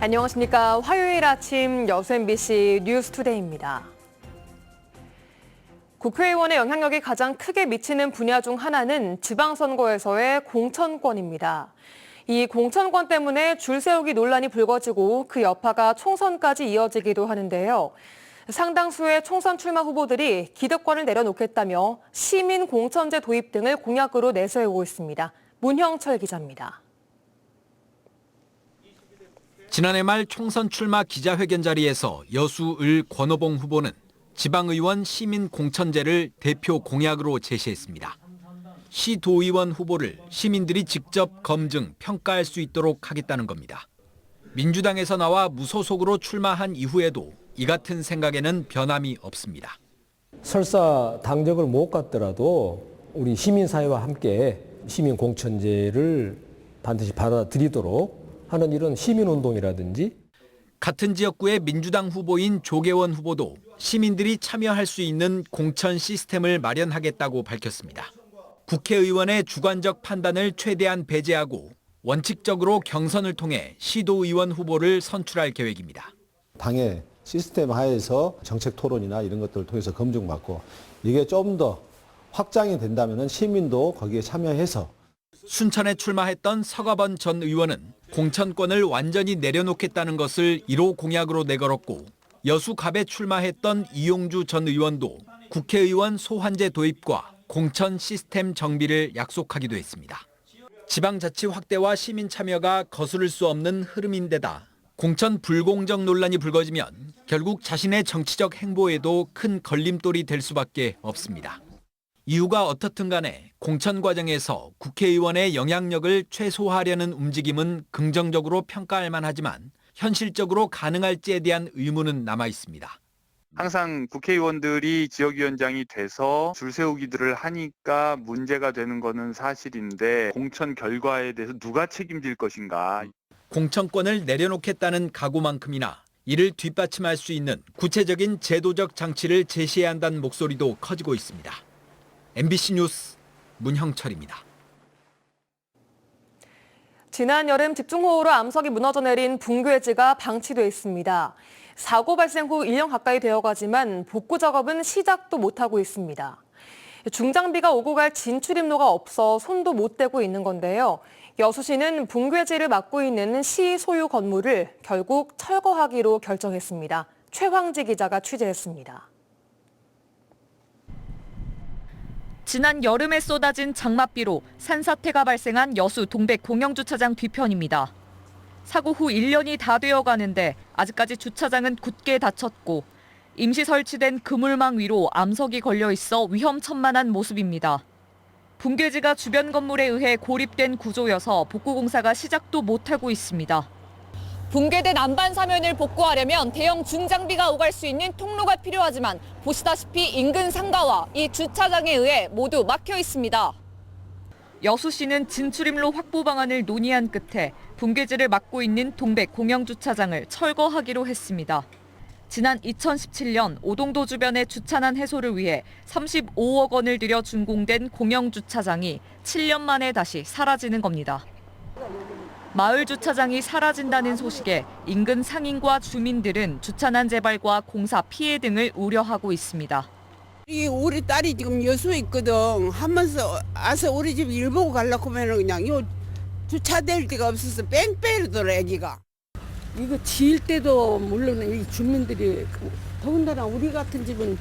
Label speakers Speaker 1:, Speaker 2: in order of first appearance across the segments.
Speaker 1: 안녕하십니까. 화요일 아침 여수 MBC 뉴스투데이입니다. 국회의원의 영향력이 가장 크게 미치는 분야 중 하나는 지방선거에서의 공천권입니다. 이 공천권 때문에 줄 세우기 논란이 불거지고 그 여파가 총선까지 이어지기도 하는데요. 상당수의 총선 출마 후보들이 기득권을 내려놓겠다며 시민 공천제 도입 등을 공약으로 내세우고 있습니다. 문형철 기자입니다.
Speaker 2: 지난해 말 총선 출마 기자회견 자리에서 여수을 권오봉 후보는 지방의원 시민 공천제를 대표 공약으로 제시했습니다. 시도의원 후보를 시민들이 직접 검증, 평가할 수 있도록 하겠다는 겁니다. 민주당에서 나와 무소속으로 출마한 이후에도 이 같은 생각에는 변함이 없습니다.
Speaker 3: 설사 당적을 못 갖더라도 우리 시민사회와 함께 시민 공천제를 반드시 받아들이도록 하는 이런 시민운동이라든지
Speaker 2: 같은 지역구의 민주당 후보인 조계원 후보도 시민들이 참여할 수 있는 공천 시스템을 마련하겠다고 밝혔습니다. 국회의원의 주관적 판단을 최대한 배제하고 원칙적으로 경선을 통해 시도의원 후보를 선출할 계획입니다.
Speaker 4: 당의 시스템 하에서 정책 토론이나 이런 것들을 통해서 검증받고 이게 좀 더 확장이 된다면 시민도 거기에 참여해서
Speaker 2: 순천에 출마했던 서가번 전 의원은 공천권을 완전히 내려놓겠다는 것을 1호 공약으로 내걸었고 여수갑에 출마했던 이용주 전 의원도 국회의원 소환제 도입과 공천 시스템 정비를 약속하기도 했습니다. 지방자치 확대와 시민 참여가 거스를 수 없는 흐름인데다 공천 불공정 논란이 불거지면 결국 자신의 정치적 행보에도 큰 걸림돌이 될 수밖에 없습니다. 이유가 어떻든 간에 공천 과정에서 국회의원의 영향력을 최소화하려는 움직임은 긍정적으로 평가할 만하지만 현실적으로 가능할지에 대한 의문은 남아 있습니다.
Speaker 5: 항상 국회의원들이 지역위원장이 돼서 줄 세우기들을 하니까 문제가 되는 거는 사실인데 공천 결과에 대해서 누가 책임질 것인가.
Speaker 2: 공천권을 내려놓겠다는 각오만큼이나 이를 뒷받침할 수 있는 구체적인 제도적 장치를 제시해야 한다는 목소리도 커지고 있습니다. MBC 뉴스 문형철입니다.
Speaker 1: 지난 여름 집중호우로 암석이 무너져 내린 붕괴지가 방치돼 있습니다. 사고 발생 후 1년 가까이 되어가지만 복구 작업은 시작도 못하고 있습니다. 중장비가 오고 갈 진출입로가 없어 손도 못 대고 있는 건데요. 여수시는 붕괴지를 맡고 있는 시 소유 건물을 결국 철거하기로 결정했습니다. 최황지 기자가 취재했습니다.
Speaker 6: 지난 여름에 쏟아진 장맛비로 산사태가 발생한 여수 동백 공영주차장 뒤편입니다. 사고 후 1년이 다 되어가는데 아직까지 주차장은 굳게 닫혔고 임시 설치된 그물망 위로 암석이 걸려 있어 위험천만한 모습입니다. 붕괴지가 주변 건물에 의해 고립된 구조여서 복구 공사가 시작도 못하고 있습니다. 붕괴된 안반 사면을 복구하려면 대형 중장비가 오갈 수 있는 통로가 필요하지만 보시다시피 인근 상가와 이 주차장에 의해 모두 막혀 있습니다. 여수시는 진출입로 확보 방안을 논의한 끝에 붕괴지를 막고 있는 동백 공영주차장을 철거하기로 했습니다. 지난 2017년 오동도 주변의 주차난 해소를 위해 35억 원을 들여 준공된 공영주차장이 7년 만에 다시 사라지는 겁니다. 마을 주차장이 사라진다는 소식에 인근 상인과 주민들은 주차난 재발과 공사 피해 등을 우려하고 있습니다.
Speaker 7: 우리 딸이 지금 여수에 있거든. 하면서 와서 우리 집 일 보고 가려고 하면 그냥 요 주차될 데가 없어서 뺑뺑이더라 애기가. 이거 지을 때도 물론 이 주민들이 더군다나 우리 같은 집은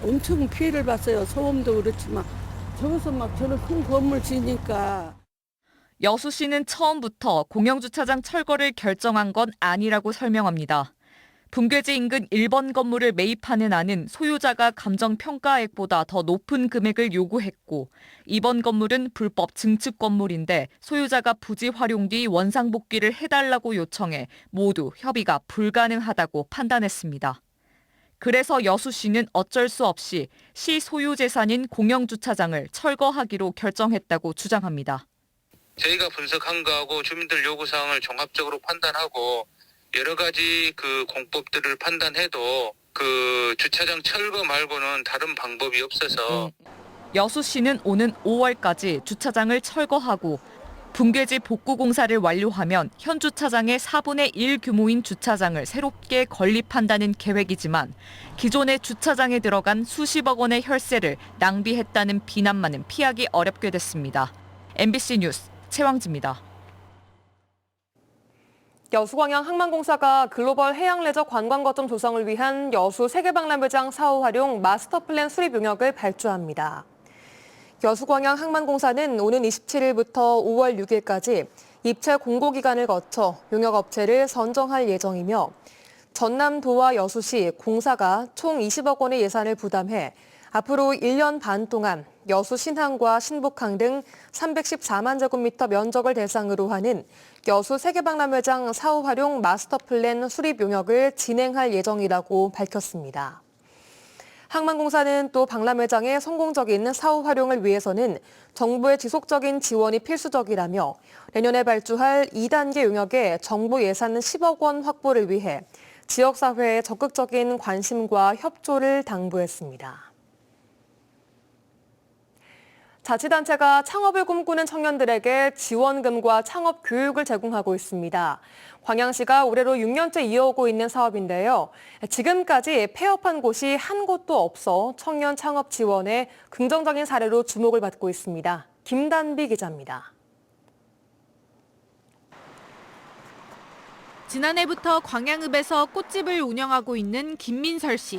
Speaker 7: 엄청 피해를 봤어요. 소음도 그렇지만 저기서 막 저런 큰 건물 지으니까.
Speaker 6: 여수시는 처음부터 공영주차장 철거를 결정한 건 아니라고 설명합니다. 붕괴지 인근 1번 건물을 매입하는 안은 소유자가 감정평가액보다 더 높은 금액을 요구했고 2번 건물은 불법 증축 건물인데 소유자가 부지 활용 뒤 원상복귀를 해달라고 요청해 모두 협의가 불가능하다고 판단했습니다. 그래서 여수시는 어쩔 수 없이 시 소유 재산인 공영주차장을 철거하기로 결정했다고 주장합니다.
Speaker 8: 저희가 분석한 거하고 주민들 요구사항을 종합적으로 판단하고 여러 가지 그 공법들을 판단해도 그 주차장 철거 말고는 다른 방법이 없어서
Speaker 6: 여수시는 오는 5월까지 주차장을 철거하고 붕괴지 복구 공사를 완료하면 현 주차장의 4분의 1 규모인 주차장을 새롭게 건립한다는 계획이지만 기존의 주차장에 들어간 수십억 원의 혈세를 낭비했다는 비난만은 피하기 어렵게 됐습니다. MBC 뉴스 최왕지입니다.
Speaker 1: 여수광양 항만공사가 글로벌 해양레저 관광거점 조성을 위한 여수 세계박람회장 사후 활용 마스터플랜 수립 용역을 발주합니다. 여수광양 항만공사는 오는 27일부터 5월 6일까지 입찰 공고기간을 거쳐 용역업체를 선정할 예정이며 전남도와 여수시, 공사가 총 20억 원의 예산을 부담해 앞으로 1년 반 동안 여수 신항과 신북항 등 314만 제곱미터 면적을 대상으로 하는 여수 세계박람회장 사후 활용 마스터플랜 수립 용역을 진행할 예정이라고 밝혔습니다. 항만공사는 또 박람회장의 성공적인 사후 활용을 위해서는 정부의 지속적인 지원이 필수적이라며 내년에 발주할 2단계 용역에 정부 예산 10억 원 확보를 위해 지역사회의 적극적인 관심과 협조를 당부했습니다. 자치단체가 창업을 꿈꾸는 청년들에게 지원금과 창업 교육을 제공하고 있습니다. 광양시가 올해로 6년째 이어오고 있는 사업인데요. 지금까지 폐업한 곳이 한 곳도 없어 청년 창업 지원에 긍정적인 사례로 주목을 받고 있습니다. 김단비 기자입니다.
Speaker 9: 지난해부터 광양읍에서 꽃집을 운영하고 있는 김민설 씨.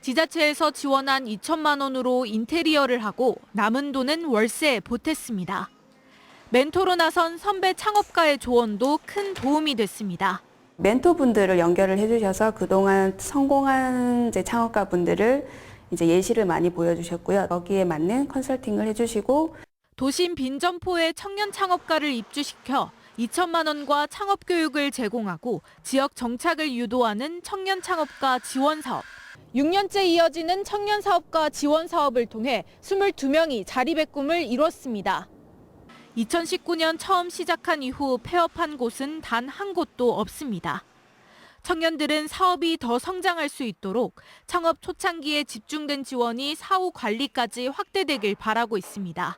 Speaker 9: 지자체에서 지원한 2천만 원으로 인테리어를 하고 남은 돈은 월세에 보탰습니다. 멘토로 나선 선배 창업가의 조언도 큰 도움이 됐습니다.
Speaker 10: 멘토분들을 연결을 해주셔서 그동안 성공한 창업가분들을 예시를 많이 보여주셨고요. 거기에 맞는 컨설팅을 해주시고
Speaker 9: 도심 빈점포에 청년 창업가를 입주시켜 2천만 원과 창업 교육을 제공하고 지역 정착을 유도하는 청년 창업가 지원 사업. 6년째 이어지는 청년 사업가 지원 사업을 통해 22명이 자립의 꿈을 이뤘습니다. 2019년 처음 시작한 이후 폐업한 곳은 단 한 곳도 없습니다. 청년들은 사업이 더 성장할 수 있도록 창업 초창기에 집중된 지원이 사후 관리까지 확대되길 바라고 있습니다.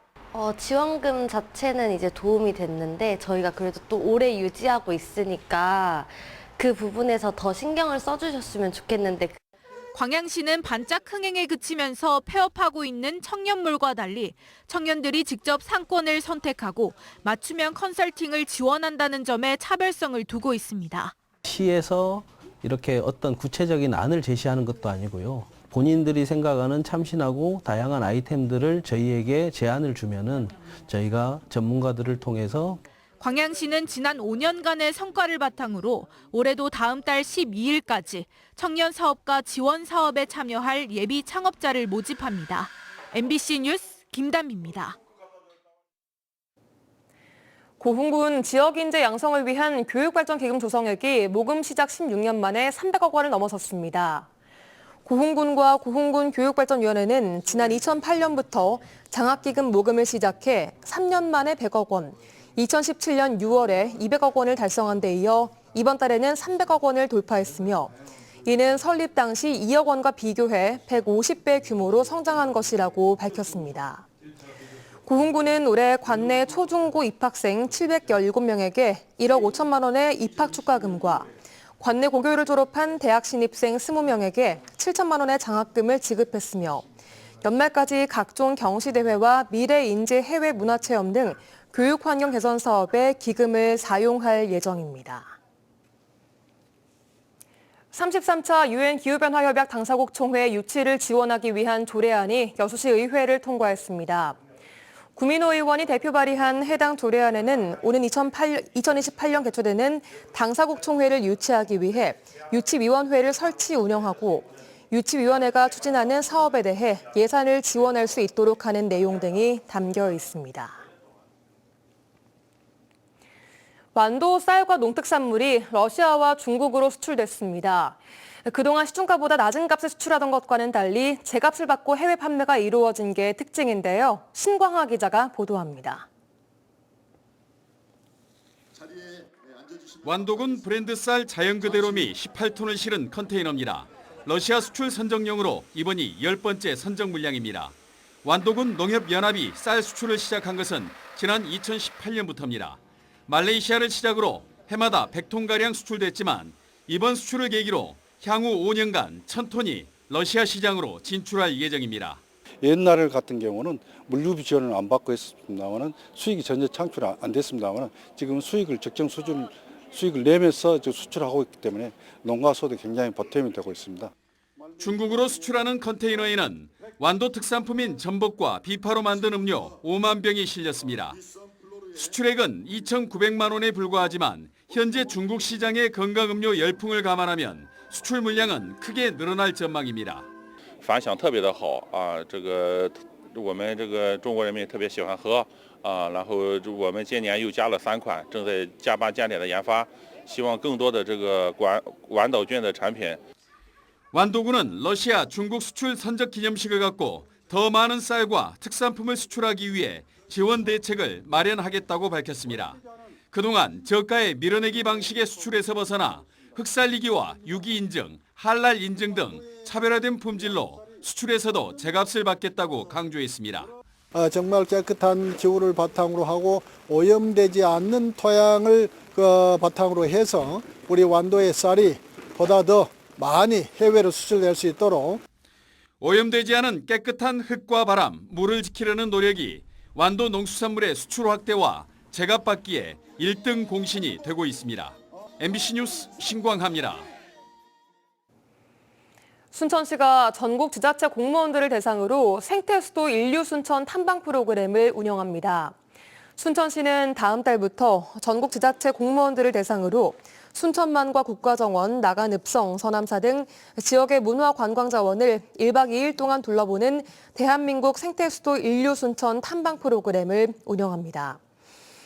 Speaker 11: 지원금 자체는 이제 도움이 됐는데 저희가 그래도 또 오래 유지하고 있으니까 그 부분에서 더 신경을 써주셨으면 좋겠는데.
Speaker 9: 광양시는 반짝 흥행에 그치면서 폐업하고 있는 청년몰과 달리 청년들이 직접 상권을 선택하고 맞춤형 컨설팅을 지원한다는 점에 차별성을 두고 있습니다.
Speaker 12: 시에서 이렇게 어떤 구체적인 안을 제시하는 것도 아니고요. 본인들이 생각하는 참신하고 다양한 아이템들을 저희에게 제안을 주면은 저희가 전문가들을 통해서
Speaker 9: 광양시는 지난 5년간의 성과를 바탕으로 올해도 다음 달 12일까지 청년 사업가 지원 사업에 참여할 예비 창업자를 모집합니다. MBC 뉴스 김단비입니다.
Speaker 1: 고흥군 지역인재 양성을 위한 교육발전기금 조성액이 모금 시작 16년 만에 300억 원을 넘어섰습니다. 고흥군과 고흥군 교육발전위원회는 지난 2008년부터 장학기금 모금을 시작해 3년 만에 100억 원, 2017년 6월에 200억 원을 달성한 데 이어 이번 달에는 300억 원을 돌파했으며 이는 설립 당시 2억 원과 비교해 150배 규모로 성장한 것이라고 밝혔습니다. 고흥군은 올해 관내 초중고 입학생 717명에게 1억 5천만 원의 입학 축하금과 관내 고교를 졸업한 대학 신입생 20명에게 7천만 원의 장학금을 지급했으며 연말까지 각종 경시대회와 미래인재 해외 문화체험 등 교육 환경 개선 사업에 기금을 사용할 예정입니다. 33차 유엔 기후변화협약 당사국 총회 유치를 지원하기 위한 조례안이 여수시 의회를 통과했습니다. 구민호 의원이 대표 발의한 해당 조례안에는 오는 2028년 개최되는 당사국 총회를 유치하기 위해 유치위원회를 설치 운영하고 유치위원회가 추진하는 사업에 대해 예산을 지원할 수 있도록 하는 내용 등이 담겨 있습니다. 완도 쌀과 농특산물이 러시아와 중국으로 수출됐습니다. 그동안 시중가보다 낮은 값에 수출하던 것과는 달리 제값을 받고 해외 판매가 이루어진 게 특징인데요. 신광하 기자가 보도합니다.
Speaker 13: 완도군 브랜드 쌀 자연 그대로미 18톤을 실은 컨테이너입니다. 러시아 수출 선정용으로 이번이 10번째 선정 물량입니다. 완도군 농협연합이 쌀 수출을 시작한 것은 지난 2018년부터입니다. 말레이시아를 시작으로 해마다 100톤가량 수출됐지만 이번 수출을 계기로 향후 5년간 1000톤이 러시아 시장으로 진출할 예정입니다.
Speaker 14: 옛날 같은 경우는 물류비 지원을 안 받고 했습니다만 수익이 전혀 창출 안 됐습니다만 지금 수익을 적정 수준 수익을 내면서 수출하고 있기 때문에 농가 소득이 굉장히 보탬이 되고 있습니다.
Speaker 13: 중국으로 수출하는 컨테이너에는 완도 특산품인 전복과 비파로 만든 음료 5만 병이 실렸습니다. 수출액은 2,900만 원에 불과하지만 현재 중국 시장의 건강음료 열풍을 감안하면 수출 물량은 크게 늘어날 전망입니다.
Speaker 15: 反响特别的好啊，我们中国人民特别喜欢喝啊，然后我们今年又加了3款，正在加班加点的研发，希望更多的완岛菌的产品。
Speaker 13: 완도군은 러시아, 중국 수출 선적 기념식을 갖고 더 많은 쌀과 특산품을 수출하기 위해 지원 대책을 마련하겠다고 밝혔습니다. 그동안 저가의 밀어내기 방식의 수출에서 벗어나 흑살리기와 유기 인증, 할랄 인증 등 차별화된 품질로 수출에서도 제값을 받겠다고 강조했습니다.
Speaker 16: 정말 깨끗한 기후를 바탕으로 하고 오염되지 않는 토양을 바탕으로 해서 우리 완도의 쌀이 보다 더 많이 해외로 수출될 수 있도록
Speaker 13: 오염되지 않은 깨끗한 흙과 바람, 물을 지키려는 노력이 완도 농수산물의 수출 확대와 제값 받기에 1등 공신이 되고 있습니다. MBC 뉴스 신광하입니다.
Speaker 1: 순천시가 전국 지자체 공무원들을 대상으로 생태수도 인류순천 탐방 프로그램을 운영합니다. 순천시는 다음 달부터 전국 지자체 공무원들을 대상으로 순천만과 국가정원, 나간읍성, 서남사 등 지역의 문화 관광 자원을 1박 2일 동안 둘러보는 대한민국 생태수도 인류순천 탐방 프로그램을 운영합니다.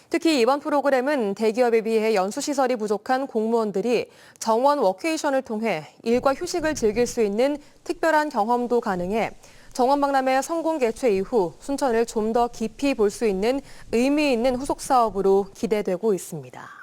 Speaker 1: 특히 이번 프로그램은 대기업에 비해 연수시설이 부족한 공무원들이 정원 워케이션을 통해 일과 휴식을 즐길 수 있는 특별한 경험도 가능해 정원 박람회 성공 개최 이후 순천을 좀 더 깊이 볼 수 있는 의미 있는 후속 사업으로 기대되고 있습니다.